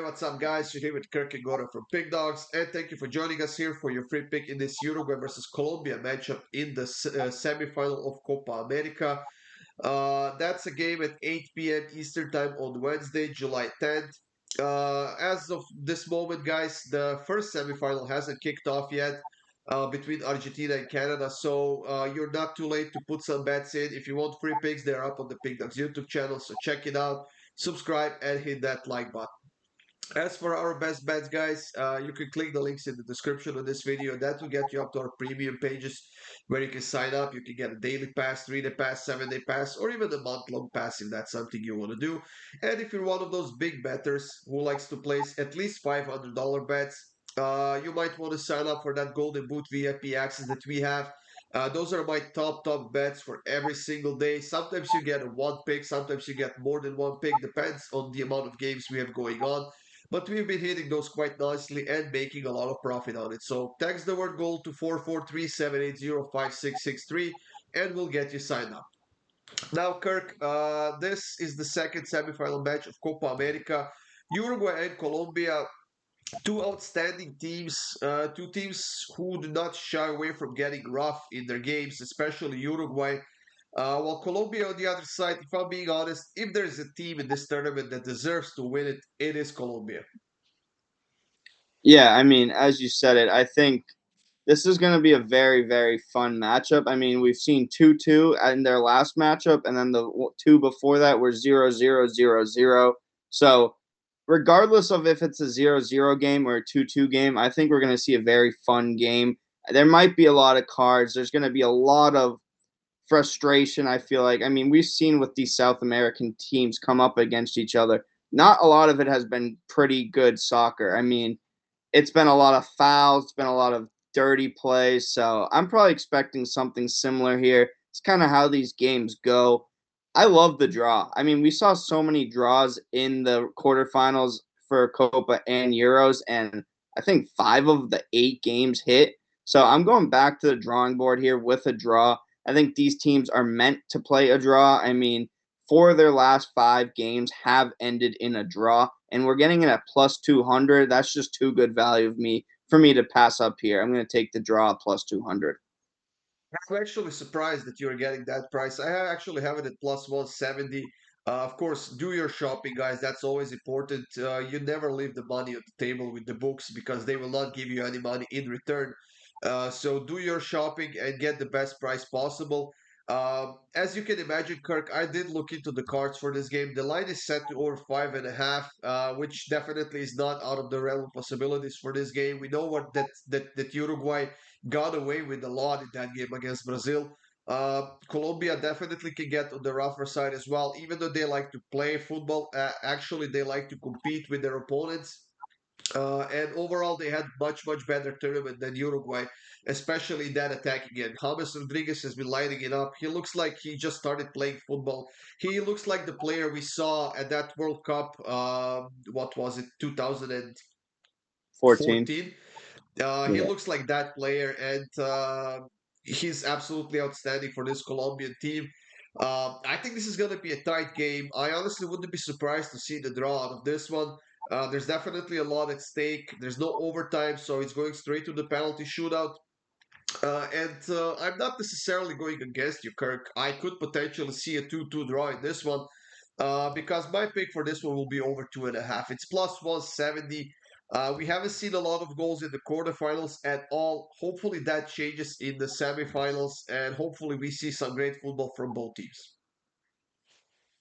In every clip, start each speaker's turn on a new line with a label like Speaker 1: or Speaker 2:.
Speaker 1: what's up, guys? You're here with Kirk and Goran from Pickdawgz, and thank you for joining us here for your free pick in this Uruguay versus Colombia matchup in the semifinal of Copa America. That's a game at 8 p.m. Eastern Time on Wednesday, July 10th. As of this moment, guys, the first semifinal hasn't kicked off yet between Argentina and Canada, so you're not too late to put some bets in. If you want free picks, they're up on the Pickdawgz YouTube channel, so check it out, subscribe, and hit that like button. As for our best bets, guys, you can click the links in the description of this video. That will get you up to our premium pages where you can sign up. You can get a daily pass, 3-day pass, 7-day pass, or even a month-long pass if that's something you want to do. And if you're one of those big bettors who likes to place at least $500 bets, you might want to sign up for that Golden Boot VIP access that we have. Those are my top bets for every single day. Sometimes you get a one pick, sometimes you get more than one pick, depends on the amount of games we have going on. But we've been hitting those quite nicely and making a lot of profit on it. So text the word gold to 443-780-5663 and we'll get you signed up. Now, Kirk, this is the second semifinal match of Copa America. Uruguay and Colombia, two outstanding teams, two teams who do not shy away from getting rough in their games, especially Uruguay. While Colombia on the other side, if I'm being honest, if there's a team in this tournament that deserves to win it, it is Colombia.
Speaker 2: Yeah, I mean, as you said it, I think this is going to be a very, very fun matchup. I mean, we've seen 2-2 in their last matchup, and then the two before that were 0-0, 0-0. So, regardless of if it's a 0-0 game or a 2-2 game, I think we're going to see a very fun game. There might be a lot of cards. There's going to be a lot of frustration, I feel like. I mean, we've seen with these South American teams come up against each other. Not a lot of it has been pretty good soccer. I mean, it's been a lot of fouls, it's been a lot of dirty plays. So I'm probably expecting something similar here. It's kind of how these games go. I love the draw. I mean, we saw so many draws in the quarterfinals for Copa and Euros, and I think 5 of the 8 games hit. So I'm going back to the drawing board here with a draw. I think these teams are meant to play a draw. I mean, 4 of their last 5 games have ended in a draw, and we're getting it at plus 200. That's just too good value for me to pass up here. I'm going to take the draw plus 200.
Speaker 1: I'm actually surprised that you're getting that price. I actually have it at plus 170. Of course, do your shopping, guys. That's always important. You never leave the money on the table with the books because they will not give you any money in return. So do your shopping and get the best price possible. As you can imagine, Kirk, I did look into the cards for this game. The line is set to over 5.5, which definitely is not out of the realm of possibilities for this game. We know what that Uruguay got away with a lot in that game against Brazil. Colombia definitely can get on the rougher side as well. Even though they like to play football, actually they like to compete with their opponents. And overall, they had much better tournament than Uruguay, especially that attacking end. James Rodriguez has been lighting it up. He looks like he just started playing football. He looks like the player we saw at that World Cup. What was it,
Speaker 2: 14.
Speaker 1: 2014? He
Speaker 2: Yeah.
Speaker 1: looks like that player, and he's absolutely outstanding for this Colombian team. I think this is going to be a tight game. I honestly wouldn't be surprised to see the draw out of this one. There's definitely a lot at stake. There's no overtime, so it's going straight to the penalty shootout. And I'm not necessarily going against you, Kirk. I could potentially see a 2-2 draw in this one because my pick for this one will be over 2.5. It's plus 170. We haven't seen a lot of goals in the quarterfinals at all. Hopefully that changes in the semifinals, and hopefully we see some great football from both teams.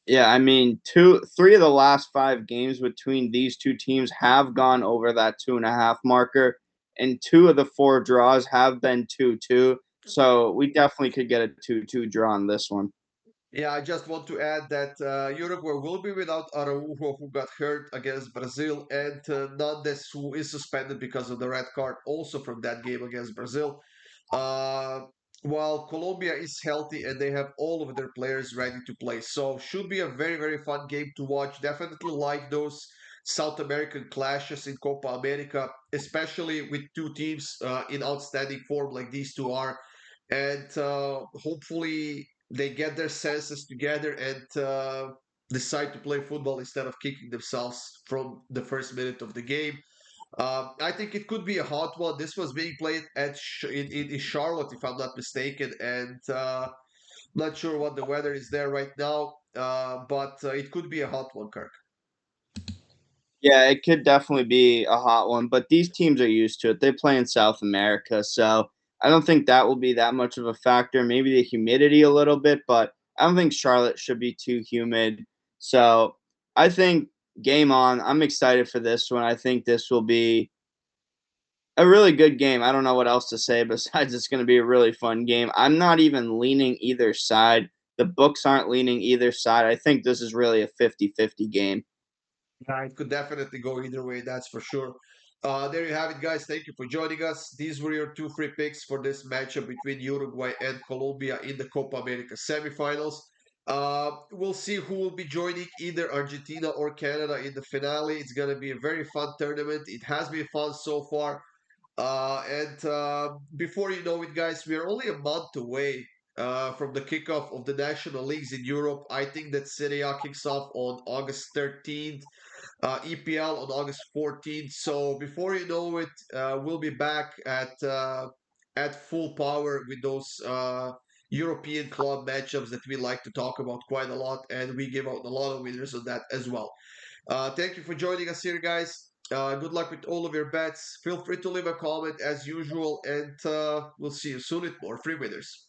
Speaker 2: Yeah, I mean, 3 of the last 5 games between these two teams have gone over that 2.5 marker, and 2 of the 4 draws have been 2-2. So we definitely could get a 2-2 draw on this one.
Speaker 1: Yeah, I just want to add that Uruguay will be without Araujo, who got hurt against Brazil, and Nandes, who is suspended because of the red card, also from that game against Brazil. Uh, while Colombia is healthy and they have all of their players ready to play. So should be a very fun game to watch. Definitely like those South American clashes in Copa America, especially with two teams in outstanding form like these two are. And hopefully they get their senses together and decide to play football instead of kicking themselves from the first minute of the game. I think it could be a hot one. This was being played in Charlotte, if I'm not mistaken, and not sure what the weather is there right now, but it could be a hot one, Kirk.
Speaker 2: Yeah, it could definitely be a hot one, but these teams are used to it. They play in South America, so I don't think that will be that much of a factor. Maybe the humidity a little bit, but I don't think Charlotte should be too humid. So I think game on. I'm excited for this one. I think this will be a really good game. I don't know what else to say besides it's going to be a really fun game. I'm not even leaning either side. The books aren't leaning either side. I think this is really a 50-50 game.
Speaker 1: Yeah, it could definitely go either way, that's for sure. There you have it, guys. Thank you for joining us. These were your two free picks for this matchup between Uruguay and Colombia in the Copa America semifinals. We'll see who will be joining either Argentina or Canada in the finale. It's going to be a very fun tournament. It has been fun so far. And before you know it, guys, we are only a month away from the kickoff of the national leagues in Europe. I think that Serie A kicks off on August 13th, EPL on August 14th. So before you know it, we'll be back at full power with those European club matchups that we like to talk about quite a lot, and we give out a lot of winners on that as well. Thank you for joining us here, guys. Good luck with all of your bets. Feel free to leave a comment as usual, and we'll see you soon with more free winners.